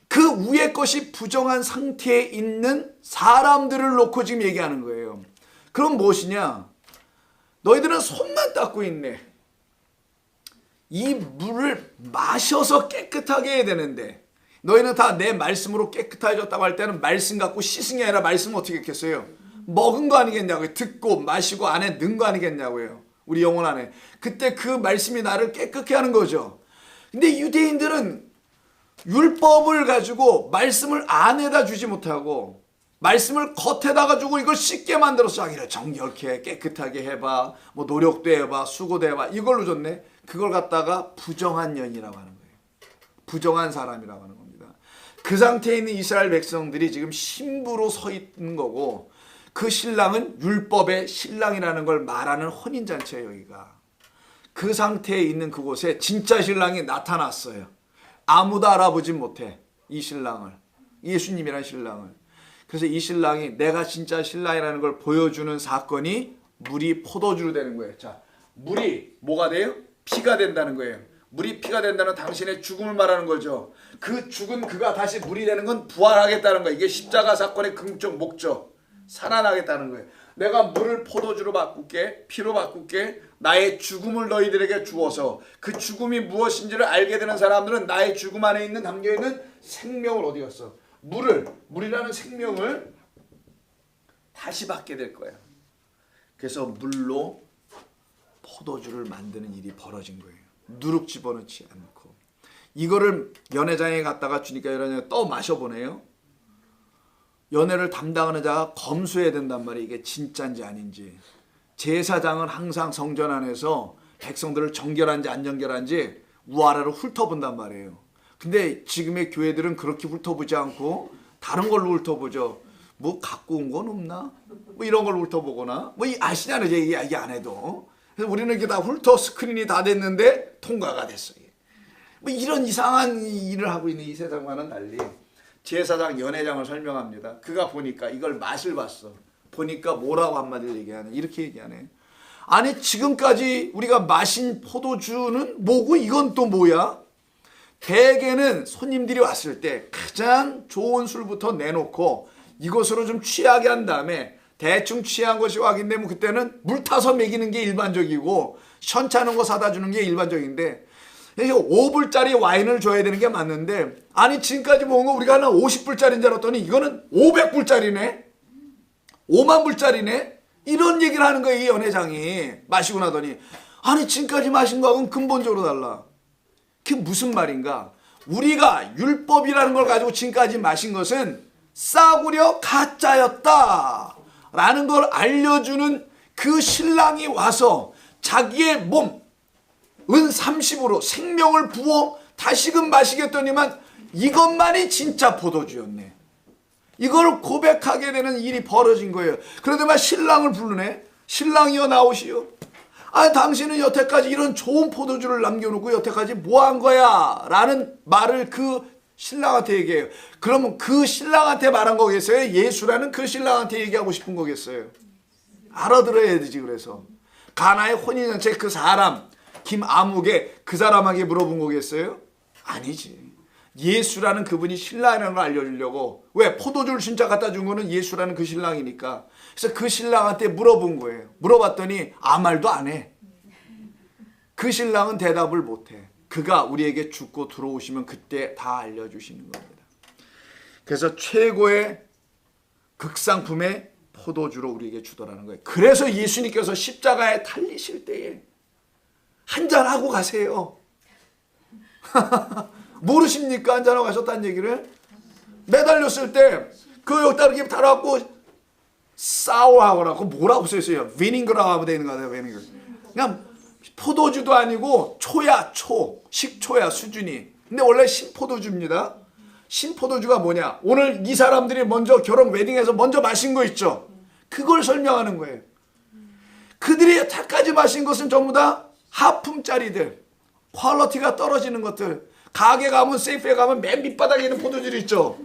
그 위에 것이 부정한 상태에 있는 사람들을 놓고 지금 얘기하는 거예요. 그럼 무엇이냐? 너희들은 손만 닦고 있네. 이 물을 마셔서 깨끗하게 해야 되는데 너희는 다 내 말씀으로 깨끗해졌다고 할 때는 말씀 갖고 씻은 게 아니라 말씀을 어떻게 했겠어요? 먹은 거 아니겠냐고요. 듣고 마시고 안에 넣은 거 아니겠냐고요. 우리 영혼 안에. 그때 그 말씀이 나를 깨끗게 하는 거죠. 근데 유대인들은 율법을 가지고 말씀을 안에다 주지 못하고 말씀을 겉에다가 주고 이걸 씻게 만들어서 자기를 정결케 깨끗하게 해봐. 뭐 노력도 해봐. 수고도 해봐. 이걸로 줬네. 그걸 갖다가 부정한 년이라고 하는 거예요. 부정한 사람이라고 하는 겁니다. 그 상태에 있는 이스라엘 백성들이 지금 신부로 서 있는 거고 그 신랑은 율법의 신랑이라는 걸 말하는 혼인잔치예요. 여기가. 그 상태에 있는 그곳에 진짜 신랑이 나타났어요. 아무도 알아보지 못해. 이 신랑을. 예수님이란 신랑을. 그래서 이 신랑이 내가 진짜 신랑이라는 걸 보여주는 사건이 물이 포도주로 되는 거예요. 자, 물이 뭐가 돼요? 피가 된다는 거예요. 물이 피가 된다는 당신의 죽음을 말하는 거죠. 그 죽은 그가 다시 물이 되는 건 부활하겠다는 거예요. 이게 십자가 사건의 궁극적 목적. 살아나겠다는 거예요. 내가 물을 포도주로 바꿀게, 피로 바꿀게, 나의 죽음을 너희들에게 주어서 그 죽음이 무엇인지를 알게 되는 사람들은 나의 죽음 안에 있는 담겨있는 생명을 어디 갔어? 물이라는 생명을 다시 받게 될 거예요. 그래서 물로 포도주를 만드는 일이 벌어진 거예요. 누룩 집어넣지 않고. 이거를 연회장에 갔다가 주니까 연회장에 또 마셔보네요. 연회를 담당하는 자가 검수해야 된단 말이에요. 이게 진짜인지 아닌지. 제사장은 항상 성전 안에서 백성들을 정결한지 안 정결한지 우아래로 훑어본단 말이에요. 근데 지금의 교회들은 그렇게 훑어보지 않고 다른 걸로 훑어보죠. 뭐 갖고 온 건 없나? 뭐 이런 걸로 훑어보거나 뭐 아시잖아요. 얘기 안 해도. 그래서 우리는 이게 다 훑어 스크린이 다 됐는데 통과가 됐어요. 뭐 이런 이상한 일을 하고 있는 이 세상과는 달리 제사장 연회장을 설명합니다. 그가 보니까 이걸 맛을 봤어. 보니까 뭐라고 한마디로 얘기하네. 이렇게 얘기하네. 아니 지금까지 우리가 마신 포도주는 뭐고 이건 또 뭐야? 대개는 손님들이 왔을 때 가장 좋은 술부터 내놓고 이것으로 좀 취하게 한 다음에 대충 취한 것이 확인되면 그때는 물 타서 먹이는 게 일반적이고 현찮은 거 사다 주는 게 일반적인데 5불짜리 와인을 줘야 되는 게 맞는데 아니 지금까지 먹은 거 우리가 한 50불짜리인 줄 알았더니 이거는 500불짜리네 5만 불짜리네 이런 얘기를 하는 거예요. 이 연회장이 마시고 나더니 아니 지금까지 마신 거하고는 근본적으로 달라. 그게 무슨 말인가? 우리가 율법이라는 걸 가지고 지금까지 마신 것은 싸구려 가짜였다 라는 걸 알려주는 그 신랑이 와서 자기의 몸 은 30으로 생명을 부어 다시금 마시겠더니만 이것만이 진짜 포도주였네. 이걸 고백하게 되는 일이 벌어진 거예요. 그러더만 신랑을 부르네. 신랑이여 나오시오. 아 당신은 여태까지 이런 좋은 포도주를 남겨놓고 여태까지 뭐 한 거야? 라는 말을 그 신랑한테 얘기해요. 그러면 그 신랑한테 말한 거겠어요? 예수라는 그 신랑한테 얘기하고 싶은 거겠어요? 알아들어야 되지. 그래서 가나의 혼인잔치 그 사람 김아무개 그 사람에게 물어본 거겠어요? 아니지. 예수라는 그분이 신랑이라는 걸 알려주려고. 왜? 포도주를 진짜 갖다 준 거는 예수라는 그 신랑이니까. 그래서 그 신랑한테 물어본 거예요. 물어봤더니 아무 말도 안 해. 그 신랑은 대답을 못 해. 그가 우리에게 죽고 들어오시면 그때 다 알려주시는 겁니다. 그래서 최고의 극상품의 포도주로 우리에게 주더라는 거예요. 그래서 예수님께서 십자가에 달리실 때에 한잔하고 가세요. 모르십니까? 한잔하고 가셨다는 얘기를? 매달렸을 때 그 여기다 이렇게 달아갖고 싸워하거나 그 뭐라고 써있어요? 비닝거라고 하면 되는 거예요. 비닝거. 그냥 포도주도 아니고 초야 초. 식초야 수준이. 근데 원래 신포도주입니다. 신포도주가 뭐냐? 오늘 이 사람들이 먼저 결혼 웨딩에서 먼저 마신 거 있죠? 그걸 설명하는 거예요. 그들이 다까지 마신 것은 전부 다 하품짜리들, 퀄리티가 떨어지는 것들. 가게 가면, 세이프에 가면 맨 밑바닥에 있는 포도주들 있죠?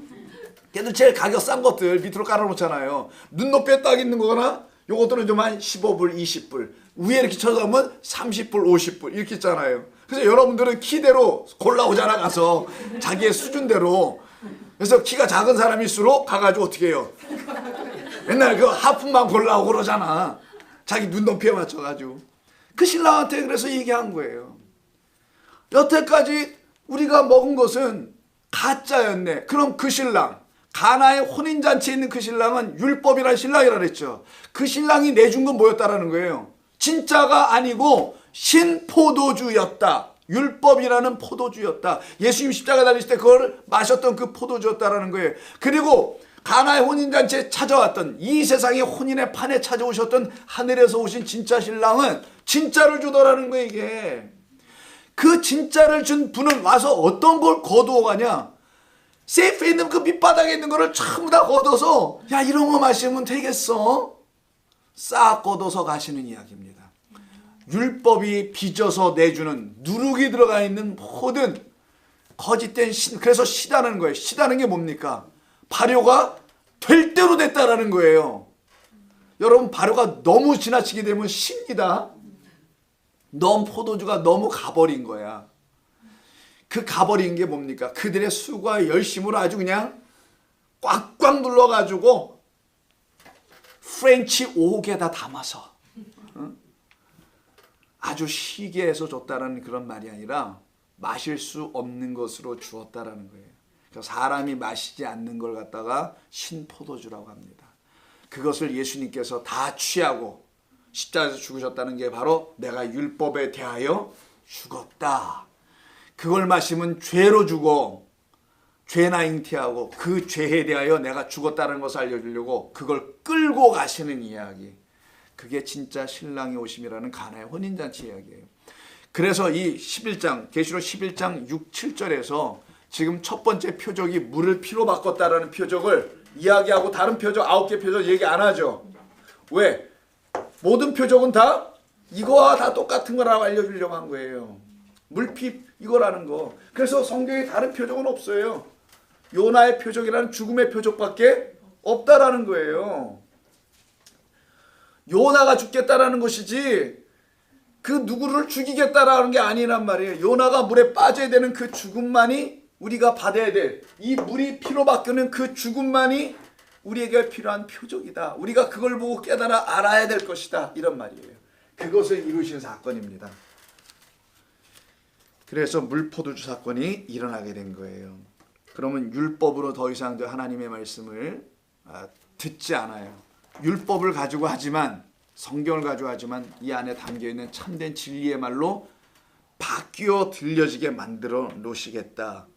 걔들 제일 가격 싼 것들 밑으로 깔아놓잖아요. 눈높이에 딱 있는 거거나 요것들은 좀 한 15불, 20불. 위에 이렇게 쳐다보면 30불, 50불 이렇게 있잖아요. 그래서 여러분들은 키대로 골라오잖아, 가서. 자기의 수준대로. 그래서 키가 작은 사람일수록 가가지고 어떻게 해요? 맨날 그 하품만 골라오고 그러잖아. 자기 눈높이에 맞춰가지고. 그 신랑한테 그래서 얘기한 거예요. 여태까지 우리가 먹은 것은 가짜였네. 그럼 그 신랑, 가나의 혼인잔치에 있는 그 신랑은 율법이라는 신랑이라 그랬죠. 그 신랑이 내준 건 뭐였다라는 거예요? 진짜가 아니고 신포도주였다. 율법이라는 포도주였다. 예수님 십자가 달리실 때 그걸 마셨던 그 포도주였다라는 거예요. 그리고 가나의 혼인잔치에 찾아왔던, 이 세상의 혼인의 판에 찾아오셨던 하늘에서 오신 진짜 신랑은 진짜를 주더라는 거예요. 이게 그 진짜를 준 분은 와서 어떤 걸 거두어 가냐? 세이프에 있는 그 밑바닥에 있는 거를 전부 다 걷어서, 야, 이런 거 마시면 되겠어? 싹 걷어서 가시는 이야기입니다. 율법이 빚어서 내주는, 누룩이 들어가 있는 모든 거짓된 그래서 시다는 거예요. 시다는 게 뭡니까? 발효가 될 대로 됐다라는 거예요. 여러분, 발효가 너무 지나치게 되면 쉽니다. 너무 포도주가 너무 가버린 거야. 그 가버린 게 뭡니까? 그들의 수고와 열심으로 아주 그냥 꽉꽉 눌러가지고 프렌치 5개다 담아서 아주 시게 해서 줬다라는 그런 말이 아니라 마실 수 없는 것으로 주었다라는 거예요. 그러니까 사람이 마시지 않는 걸 갖다가 신포도주라고 합니다. 그것을 예수님께서 다 취하고 십자가에서 죽으셨다는 게 바로 내가 율법에 대하여 죽었다. 그걸 마시면 죄로 죽어, 죄나 잉태하고 그 죄에 대하여 내가 죽었다는 것을 알려주려고 그걸 끌고 가시는 이야기. 그게 진짜 신랑이 오심이라는 가나의 혼인잔치 이야기예요. 그래서 이 11장, 계시록 11장 6, 7절에서 지금 첫 번째 표적이 물을 피로 바꿨다라는 표적을 이야기하고 다른 표적 9개 표적 얘기 안 하죠. 왜? 모든 표적은 다 이거와 다 똑같은 거라고 알려주려고 한 거예요. 물피 이거라는 거. 그래서 성경에 다른 표적은 없어요. 요나의 표적이라는 죽음의 표적밖에 없다라는 거예요. 요나가 죽겠다라는 것이지 그 누구를 죽이겠다라는 게 아니란 말이에요. 요나가 물에 빠져야 되는 그 죽음만이 우리가 받아야 될, 이 물이 피로 바뀌는 그 죽음만이 우리에게 필요한 표적이다. 우리가 그걸 보고 깨달아 알아야 될 것이다. 이런 말이에요. 그것을 이루신 사건입니다. 그래서 물포도주 사건이 일어나게 된 거예요. 그러면 율법으로 더 이상 하나님의 말씀을 듣지 않아요. 율법을 가지고 하지만, 성경을 가지고 하지만 이 안에 담겨있는 참된 진리의 말로 바뀌어 들려지게 만들어 놓으시겠다.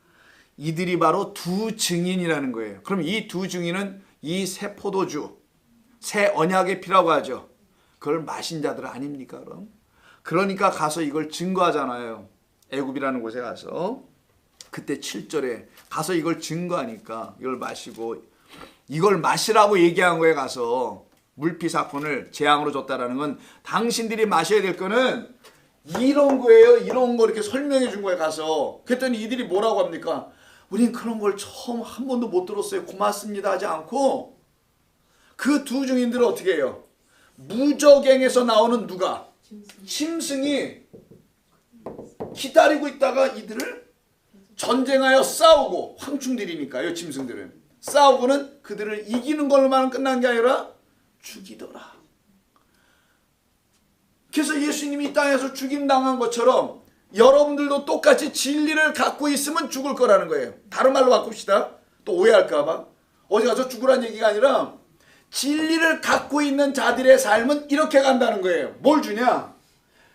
이들이 바로 두 증인이라는 거예요. 그럼 이 두 증인은 이 새 포도주, 새 언약의 피라고 하죠. 그걸 마신 자들 아닙니까? 그러니까 가서 이걸 증거하잖아요. 애굽이라는 곳에 가서. 그때 7절에 가서 이걸 증거하니까 이걸 마시고, 이걸 마시라고 얘기한 거에 가서 물피 사건을 재앙으로 줬다라는 건 당신들이 마셔야 될 거는 이런 거예요. 이런 거 이렇게 설명해 준 거에 가서. 그랬더니 이들이 뭐라고 합니까? 우린 그런 걸 처음 한 번도 못 들었어요. 고맙습니다 하지 않고 그 두 증인들은 어떻게 해요? 무저갱에서 나오는 누가? 짐승이 기다리고 있다가 이들을 전쟁하여 싸우고, 황충들이니까요. 짐승들은 싸우고는 그들을 이기는 걸로만 끝난 게 아니라 죽이더라. 그래서 예수님이 이 땅에서 죽임당한 것처럼 여러분들도 똑같이 진리를 갖고 있으면 죽을 거라는 거예요. 다른 말로 바꿉시다. 또 오해할까 봐. 어디 가서 죽으란 얘기가 아니라 진리를 갖고 있는 자들의 삶은 이렇게 간다는 거예요. 뭘 주냐?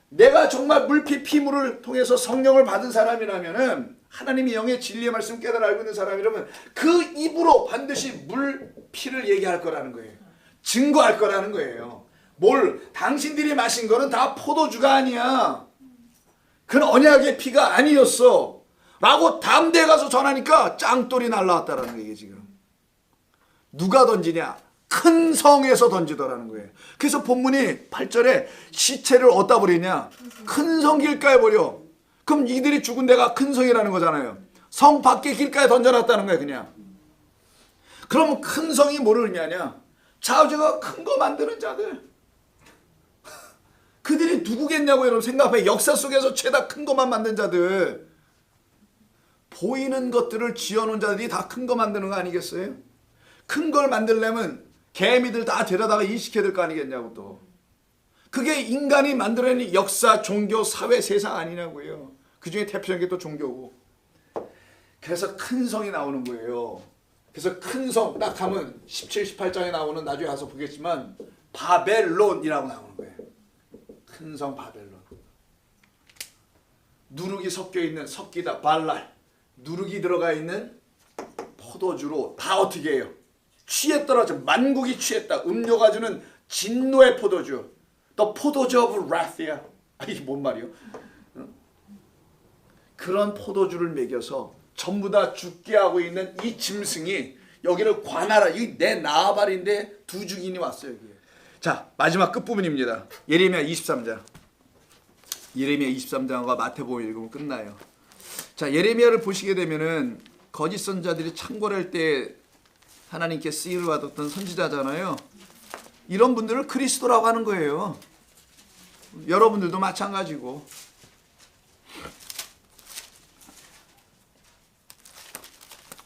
내가 정말 물피 피물을 통해서 성령을 받은 사람이라면은, 하나님의 영의 진리의 말씀 깨달아 알고 있는 사람이라면 그 입으로 반드시 물피를 얘기할 거라는 거예요. 증거할 거라는 거예요. 당신들이 마신 거는 다 포도주가 아니야. 그건 언약의 피가 아니었어. 라고 다음 대에 가서 전하니까 짱돌이 날라왔다라는 거예요. 지금 누가 던지냐? 큰 성에서 던지더라는 거예요. 그래서 본문이 8절에 시체를 어디다 버리냐? 큰 성 길가에 버려. 그럼 이들이 죽은 데가 큰 성이라는 거잖아요. 성 밖에 길가에 던져놨다는 거예요. 그냥. 그럼 큰 성이 뭐를 의미하냐? 자주가 큰 거 만드는 자들. 그들이 누구겠냐고 여러분 생각해. 역사 속에서 죄다 큰 것만 만든 자들. 보이는 것들을 지어놓은 자들이 다 큰 거 만드는 거 아니겠어요? 큰 걸 만들려면 개미들 다 데려다가 일시켜야 될 거 아니겠냐고 또. 그게 인간이 만들어낸 역사, 종교, 사회, 세상 아니냐고요. 그중에 대표적인 게 또 종교고. 그래서 큰 성이 나오는 거예요. 그래서 큰 성 딱 하면 17, 18장에 나오는 나중에 가서 보겠지만 바벨론이라고 나오는 거예요. 큰 성 바벨론. 누룩이 섞여 있는 섞이다 발랄. 누룩이 들어가 있는 포도주로 다 어떻게 해요? 취했더라. 만국이 취했다. 음료가 주는 진노의 포도주. The 포도주 of wrath야. 이게 뭔 말이요? 그런 포도주를 먹여서 전부 다 죽게 하고 있는 이 짐승이 여기를 관하라. 이게 내 나발인데 두 주인이 왔어요. 여기에. 자, 마지막 끝부분입니다. 예레미야 23장. 예레미야 23장과 마태복음 읽으면 끝나요. 자, 예레미야를 보시게 되면은 거짓 선자들이 창궐할 때 하나님께 쓰임을 받았던 선지자잖아요. 이런 분들을 그리스도라고 하는 거예요. 여러분들도 마찬가지고.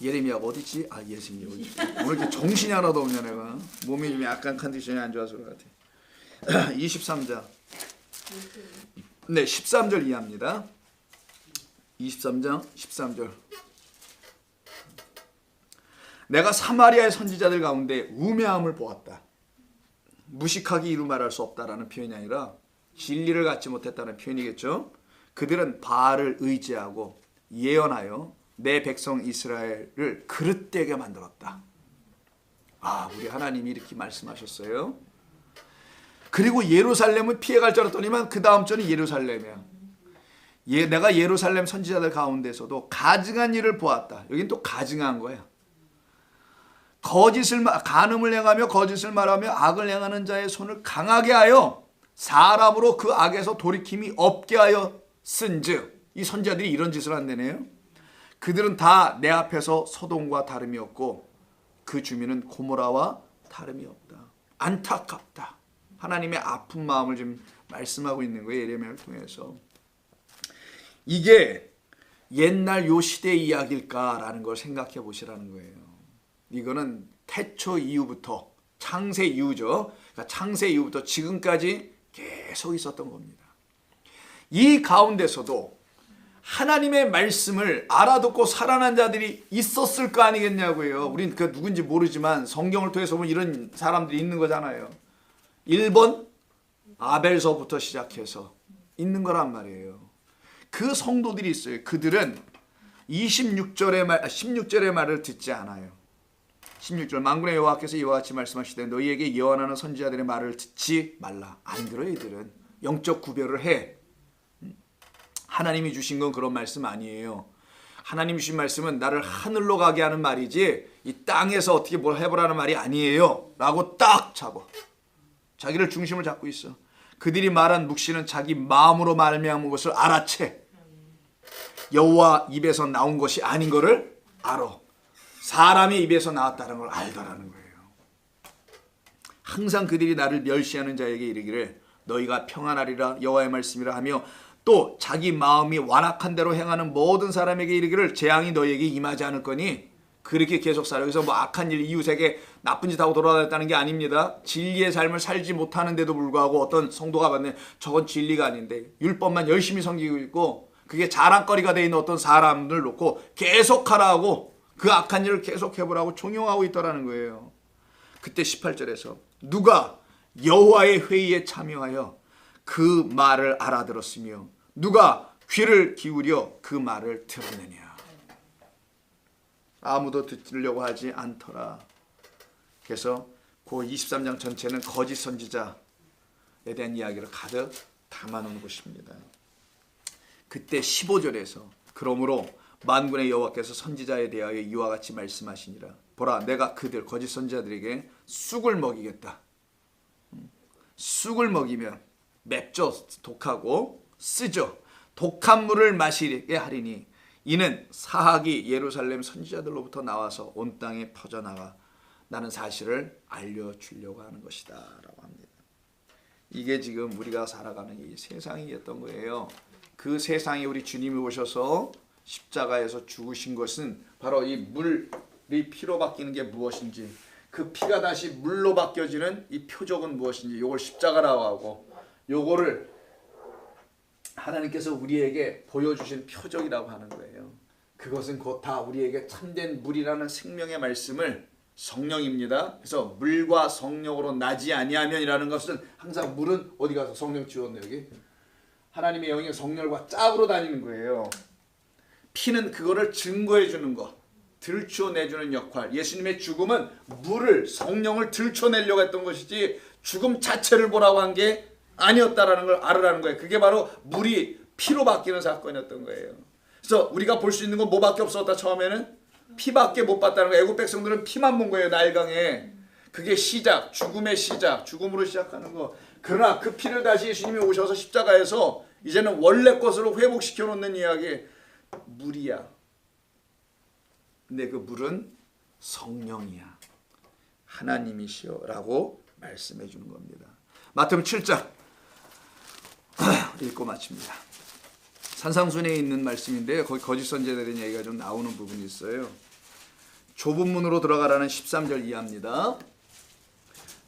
예레미야가 어디지? 아, 예수님 어디? 오늘 이렇게 정신이 하나도 없냐 내가. 몸이 좀 약간 컨디션이 안 좋아서 그런 것 같아. 23장. 네, 13절 이하입니다. 23장 13절. 내가 사마리아의 선지자들 가운데 우매함을 보았다. 무식하게 이루 말할 수 없다라는 표현이 아니라 진리를 갖지 못했다는 표현이겠죠. 그들은 바알을 의지하고 예언하여 내 백성 이스라엘을 그릇되게 만들었다. 아, 우리 하나님이 이렇게 말씀하셨어요. 그리고 예루살렘은 피해갈 줄 알았더니만 그 다음 절이 예루살렘이야. 내가 예루살렘 선지자들 가운데서도 가증한 일을 보았다. 여긴 또 가증한 거야. 간음을 행하며 거짓을 말하며 악을 행하는 자의 손을 강하게 하여 사람으로 그 악에서 돌이킴이 없게 하여 쓴즉. 이 선지자들이 이런 짓을 한다네요. 그들은 다 내 앞에서 소돔과 다름이 없고 그 주민은 고모라와 다름이 없다. 안타깝다. 하나님의 아픈 마음을 좀 말씀하고 있는 거예요. 예레미야를 통해서. 이게 옛날 요 시대의 이야기일까라는 걸 생각해 보시라는 거예요. 이거는 태초 이후부터 창세 이후죠. 그러니까 창세 이후부터 지금까지 계속 있었던 겁니다. 이 가운데서도 하나님의 말씀을 알아듣고 살아난 자들이 있었을 거 아니겠냐고요. 우린 그 누군지 모르지만 성경을 통해서 보면 이런 사람들이 있는 거잖아요. 1번 아벨서부터 시작해서 있는 거란 말이에요. 그 성도들이 있어요. 그들은 16절의 말을 듣지 않아요. 16절 만군의 여호와께서 이와 같이 말씀하시되 너희에게 예언하는 선지자들의 말을 듣지 말라. 안 들어. 이들은 영적 구별을 해. 하나님이 주신 건 그런 말씀 아니에요. 하나님이 주신 말씀은 나를 하늘로 가게 하는 말이지 이 땅에서 어떻게 뭘 해보라는 말이 아니에요 라고 딱 잡아. 자기를 중심을 잡고 있어. 그들이 말한 묵시는 자기 마음으로 말미암은 것을 알아채. 여호와 입에서 나온 것이 아닌 것을 알아. 사람의 입에서 나왔다는 걸 알더라는 거예요. 항상 그들이 나를 멸시하는 자에게 이르기를 너희가 평안하리라 여호와의 말씀이라 하며 또 자기 마음이 완악한 대로 행하는 모든 사람에게 이르기를 재앙이 너희에게 임하지 않을 거니 그렇게 계속 살아. 여기서 뭐 악한 일 이웃에게 나쁜 짓 하고 돌아다녔다는 게 아닙니다. 진리의 삶을 살지 못하는데도 불구하고 어떤 성도가 봤네. 저건 진리가 아닌데 율법만 열심히 섬기고 있고 그게 자랑거리가 되어 있는 어떤 사람들 놓고 계속하라 하고 그 악한 일을 계속해보라고 종용하고 있더라는 거예요. 그때 18절에서 누가 여호와의 회의에 참여하여 그 말을 알아들었으며 누가 귀를 기울여 그 말을 들었느냐. 아무도 듣으려고 하지 않더라. 그래서 그 23장 전체는 거짓 선지자에 대한 이야기를 가득 담아놓은 것입니다. 그때 15절에서 그러므로 만군의 여호와께서 선지자에 대하여 이와 같이 말씀하시니라. 보라, 내가 그들 거짓 선지자들에게 쑥을 먹이겠다. 쑥을 먹이면 맵죠. 독하고 쓰죠. 독한 물을 마시게 하리니 이는 사학이 예루살렘 선지자들로부터 나와서 온 땅에 퍼져나가 나는 사실을 알려주려고 하는 것이다 라고 합니다. 이게 지금 우리가 살아가는 이 세상이었던 거예요. 그 세상에 우리 주님이 오셔서 십자가에서 죽으신 것은 바로 이 물이 피로 바뀌는 게 무엇인지, 그 피가 다시 물로 바뀌어지는 이 표적은 무엇인지, 요걸 십자가라고 하고, 요거를 하나님께서 우리에게 보여주신 표적이라고 하는 거예요. 그것은 곧 다 우리에게 참된 물이라는 생명의 말씀을, 성령입니다. 그래서 물과 성령으로 나지 아니하면이라는 것은, 항상 물은 어디 가서 성령 지웠네 여기. 하나님의 영이 성령과 짝으로 다니는 거예요. 피는 그거를 증거해 주는 것, 들춰내주는 역할. 예수님의 죽음은 물을, 성령을 들춰내려고 했던 것이지 죽음 자체를 보라고 한 게 아니었다라는 걸 알으라는 거예요. 그게 바로 물이 피로 바뀌는 사건이었던 거예요. 그래서 우리가 볼 수 있는 건 뭐밖에 없었다. 처음에는 피밖에 못 봤다는 거예요. 애국 백성들은 피만 본 거예요. 나일강에. 그게 시작, 죽음의 시작, 죽음으로 시작하는 거. 그러나 그 피를 다시 예수님이 오셔서 십자가에서 이제는 원래 것으로 회복시켜 놓는 이야기, 물이야. 근데 그 물은 성령이야. 하나님이시여 라고 말씀해 주는 겁니다. 마태복음 7장 읽고 마칩니다. 산상순에 있는 말씀인데요. 거기 거짓 선지자들에 대한 얘기가 좀 나오는 부분이 있어요. 좁은 문으로 들어가라는 13절 이하입니다.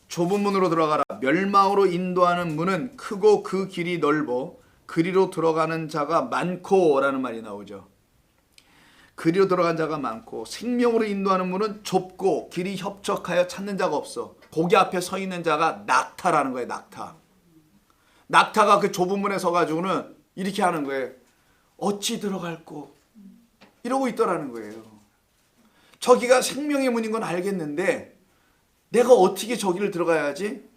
좁은 문으로 들어가라. 멸망으로 인도하는 문은 크고 그 길이 넓어 그리로 들어가는 자가 많고 라는 말이 나오죠. 그리로 들어간 자가 많고, 생명으로 인도하는 문은 좁고 길이 협착하여 찾는 자가 없어. 거기 앞에 서 있는 자가 낙타라는 거예요. 낙타. 낙타가 그 좁은 문에 서가지고는 이렇게 하는 거예요. 어찌 들어갈꼬 이러고 있더라는 거예요. 저기가 생명의 문인 건 알겠는데 내가 어떻게 저기를 들어가야지?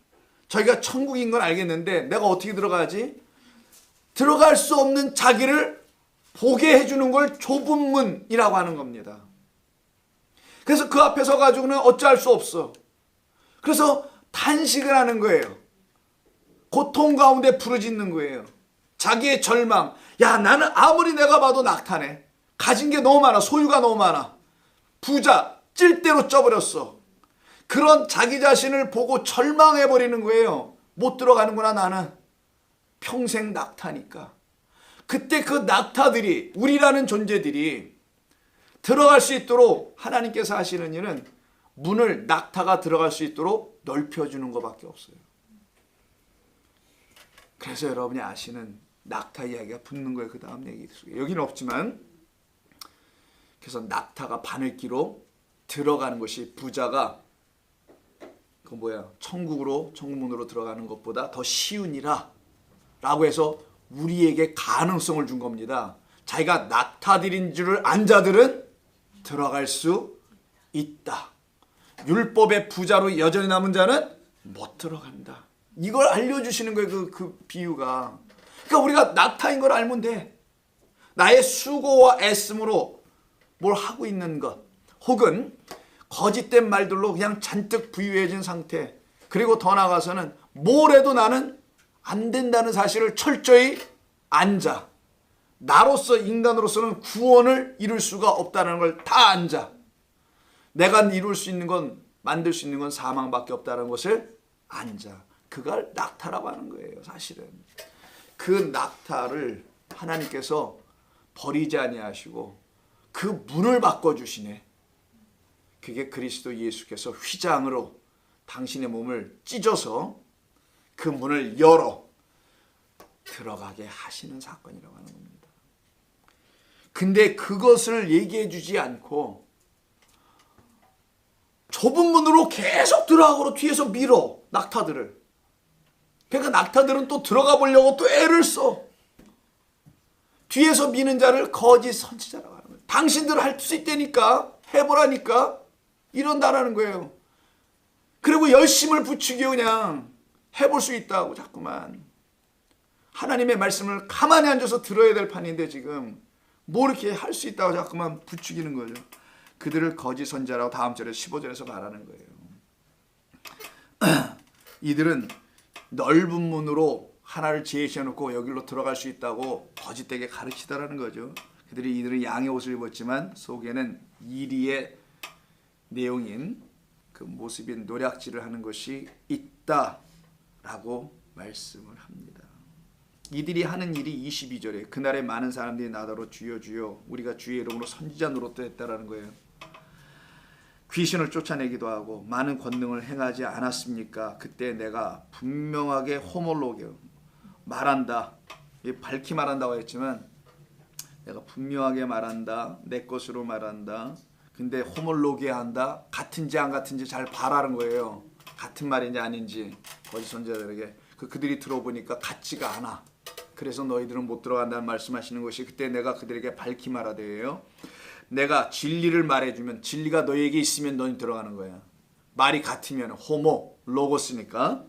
저기가 천국인 건 알겠는데 내가 어떻게 들어가야지? 들어갈 수 없는 자기를 보게 해주는 걸 좁은 문이라고 하는 겁니다. 그래서 그 앞에 서가지고는 어찌할 수 없어. 그래서 탄식을 하는 거예요. 고통 가운데 부르짖는 거예요. 자기의 절망. 야, 나는 아무리 내가 봐도 낙타네. 가진 게 너무 많아. 소유가 너무 많아. 부자, 찔대로 쪄버렸어. 그런 자기 자신을 보고 절망해버리는 거예요. 못 들어가는구나 나는. 평생 낙타니까. 그때 그 낙타들이, 우리라는 존재들이 들어갈 수 있도록 하나님께서 하시는 일은 문을 낙타가 들어갈 수 있도록 넓혀주는 것밖에 없어요. 그래서 여러분이 아시는 낙타 이야기가 붙는 거예요. 그 다음 얘기 속에. 여기는 없지만, 그래서 낙타가 바늘기로 들어가는 것이 부자가 천국으로, 천국문으로 들어가는 것보다 더 쉬우니라 라고 해서 우리에게 가능성을 준 겁니다. 자기가 낙타들인 줄을 안 자들은 들어갈 수 있다. 율법의 부자로 여전히 남은 자는 못 들어간다. 이걸 알려주시는 거예요. 그 비유가. 그러니까 우리가 낙타인 걸 알면 돼. 나의 수고와 애씀으로 뭘 하고 있는 것, 혹은 거짓된 말들로 그냥 잔뜩 부유해진 상태, 그리고 더 나아가서는 뭘 해도 나는 안 된다는 사실을 철저히 앉아. 나로서, 인간으로서는 구원을 이룰 수가 없다는 걸 다 앉아. 내가 이룰 수 있는 건, 만들 수 있는 건 사망밖에 없다는 것을 앉아. 그걸 낙타라고 하는 거예요. 사실은 그 낙타를 하나님께서 버리지 아니하시고 그 문을 바꿔주시네. 그게 그리스도 예수께서 휘장으로 당신의 몸을 찢어서 그 문을 열어 들어가게 하시는 사건이라고 하는 겁니다. 근데 그것을 얘기해 주지 않고 좁은 문으로 계속 들어가고 뒤에서 밀어, 낙타들을. 그러니까 낙타들은 또 들어가 보려고 또 애를 써. 뒤에서 미는 자를 거짓 선지자라고 하는 거예요. 당신들 할 수 있다니까, 해보라니까 이런다라는 거예요. 그리고 열심을 부추겨 그냥 해볼 수 있다고 자꾸만. 하나님의 말씀을 가만히 앉아서 들어야 될 판인데 지금 뭐 이렇게 할 수 있다고 자꾸만 부추기는 거죠. 그들을 거짓 선지자라고 다음 절에 15절에서 말하는 거예요. 이들은 넓은 문으로 하나를 제시해 놓고 여기로 들어갈 수 있다고 거짓되게 가르치더라는 거죠. 이들은 양의 옷을 입었지만 속에는 이리의 내용인 그 모습인 노략질을 하는 것이 있다라고 말씀을 합니다. 이들이 하는 일이 22절에 그날에 많은 사람들이 나더러 주여 주여 우리가 주의 이름으로 선지자 노릇도 했다라는 거예요. 귀신을 쫓아내기도 하고 많은 권능을 행하지 않았습니까? 그때 내가 분명하게 호몰로게요 말한다. 밝히 말한다고 했지만 내가 분명하게 말한다. 내 것으로 말한다. 근데 호몰로게 한다. 같은지 안 같은지 잘 봐라는 거예요. 같은 말인지 아닌지 거짓 선지자들에게 그들이 들어보니까 같지가 않아. 그래서 너희들은 못 들어간다는 말씀하시는 것이 그때 내가 그들에게 밝히 말하되요. 내가 진리를 말해주면 진리가 너희에게 있으면 너희 들어가는 거야. 말이 같으면 호모 로고스니까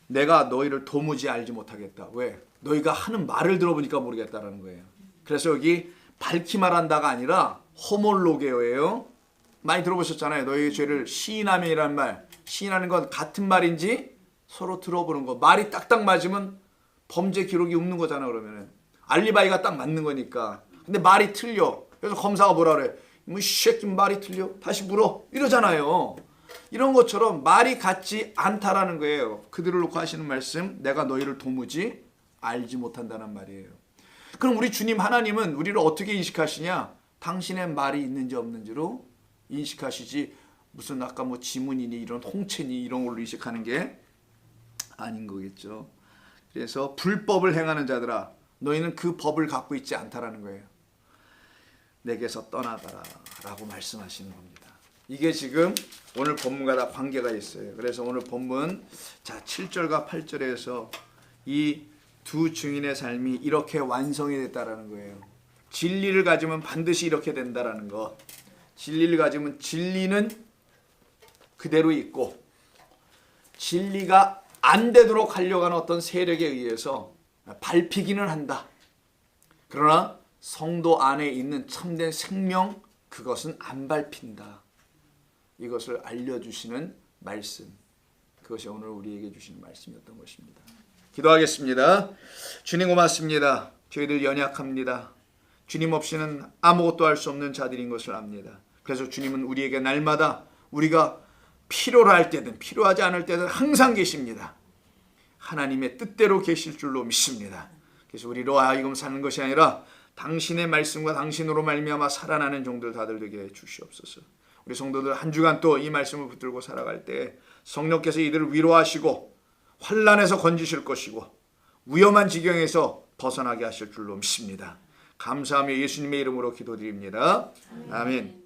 내가 너희를 도무지 알지 못하겠다. 왜? 너희가 하는 말을 들어보니까 모르겠다라는 거예요. 그래서 여기 밝히 말한다가 아니라 호몰로게어예요. 많이 들어보셨잖아요. 너희의 죄를 시인함이라는 말. 시인하는 건 같은 말인지 서로 들어보는 거. 말이 딱딱 맞으면 범죄 기록이 없는 거잖아. 그러면은 알리바이가 딱 맞는 거니까. 근데 말이 틀려. 그래서 검사가 뭐라 그래? 뭐 이 새끼 말이 틀려? 다시 물어. 이러잖아요. 이런 것처럼 말이 같지 않다라는 거예요. 그들을 놓고 하시는 말씀, 내가 너희를 도무지 알지 못한다는 말이에요. 그럼 우리 주님 하나님은 우리를 어떻게 인식하시냐? 당신의 말이 있는지 없는지로 인식하시지 무슨 아까 뭐 지문이니 이런 홍채니 이런 걸로 인식하는 게 아닌 거겠죠. 그래서 불법을 행하는 자들아 너희는 그 법을 갖고 있지 않다라는 거예요. 내게서 떠나가라 라고 말씀하시는 겁니다. 이게 지금 오늘 본문과 다 관계가 있어요. 그래서 오늘 본문 자 7절과 8절에서 이 두 증인의 삶이 이렇게 완성이 됐다라는 거예요. 진리를 가지면 반드시 이렇게 된다라는 거. 진리를 가지면 진리는 그대로 있고 진리가 안 되도록 하려고 하는 어떤 세력에 의해서 밟히기는 한다. 그러나 성도 안에 있는 참된 생명 그것은 안 밟힌다. 이것을 알려주시는 말씀. 그것이 오늘 우리에게 주시는 말씀이었던 것입니다. 기도하겠습니다. 주님 고맙습니다. 저희들 연약합니다. 주님 없이는 아무것도 할 수 없는 자들인 것을 압니다. 그래서 주님은 우리에게 날마다 우리가 필요로 할 때든 필요하지 않을 때든 항상 계십니다. 하나님의 뜻대로 계실 줄로 믿습니다. 그래서 우리로 하여금 사는 것이 아니라 당신의 말씀과 당신으로 말미암아 살아나는 종들 다들 되게 해 주시옵소서. 우리 성도들 한 주간 또 이 말씀을 붙들고 살아갈 때 성령께서 이들을 위로하시고 환난에서 건지실 것이고 위험한 지경에서 벗어나게 하실 줄로 믿습니다. 감사하며 예수님의 이름으로 기도드립니다. 아멘.